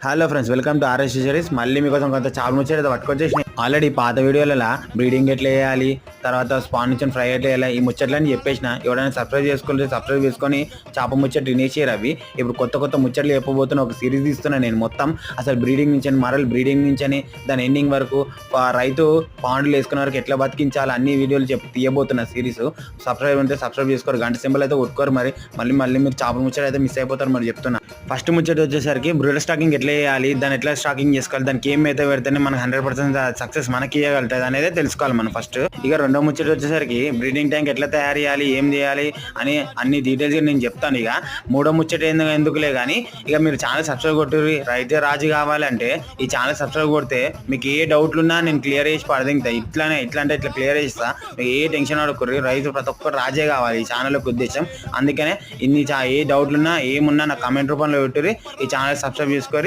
Hello friends, welcome to RS fisheries. మళ్ళీ మీకోసం కొంత చేపల ముచ్చట పట్టుకొచ్చేసిన. ఆల్రెడీ పాత వీడియోలలో బ్రీడింగ్ ఎట్లా వేయాలి, తర్వాత స్పాన్ నుంచి ఫ్రై ఎట్లా వేయాలి, ఈ ముచ్చట్లని చెప్పేసిన. ఎవరైనా సబ్స్క్రైబ్ చేసుకుంటే సబ్స్క్రైబ్ చేసుకొని చేప ముచ్చట్లు వినేసారు. అవి ఇప్పుడు కొత్త ముచ్చట్లు చెప్పబోతున్న ఒక సిరీస్ తీస్తున్నా నేను. మొత్తం అసలు బ్రీడింగ్ నుంచి మరల్ బ్రీడింగ్ నుంచి దాని ఎండింగ్ వరకు రైతు పాండులు వేసుకునే వరకు ఎట్లా బతికించాలి అన్ని వీడియోలు తీయబోతున్న సిరీస్. సబ్స్క్రైబ్ ఉంటే సబ్స్క్రైబ్ చేసుకోరు, గంట సింబల్ అయితే కొట్టుకోరు. మళ్ళీ మీరు చేపల ముచ్చట అయితే మిస్ అయిపోతారు. మరి చెప్తున్నా. ఫస్ట్ ముచ్చట వచ్చేసరికి బ్రూడర్ స్టాకింగ్ ఎట్లా చేయాలి, దాన్ని ఎట్లా స్టాకింగ్ చేసుకోవాలి, దానికి ఏం అయితే పెడితేనే మనకు 100% సక్సెస్ మనకి ఇవ్వగలుగుతుంది అనేది తెలుసుకోవాలి మనం ఫస్ట్. ఇక రెండో ముచ్చట వచ్చేసరికి బ్రీడింగ్ ట్యాంక్ ఎట్లా తయారు చేయాలి, ఏం చేయాలి అని అన్ని డీటెయిల్స్గా నేను చెప్తాను. ఇక మూడో ముచ్చట ఎందుకులే కానీ, ఇక మీరు ఛానల్ సబ్స్క్రైబ్ కొట్టుర్రి. రైతే రాజు కావాలంటే ఈ ఛానల్ సబ్స్క్రైబ్ కొడితే మీకు ఏ డౌట్లు ఉన్నా నేను క్లియర్ చేసి పడదింగుతా. ఇట్లా క్లియర్ చేస్తా. మీకు ఏ టెన్షన్ పడకుర్రి. రైతు ప్రతి ఒక్కరు రాజే కావాలి ఈ ఛానల్కి ఉద్దేశం. అందుకనే ఏ డౌట్లున్నా ఏమున్నా నా కమెంట్ రూపంలో పెట్టుర్రి. ఈ ఛానల్ సబ్స్క్రైబ్ చేసుకొని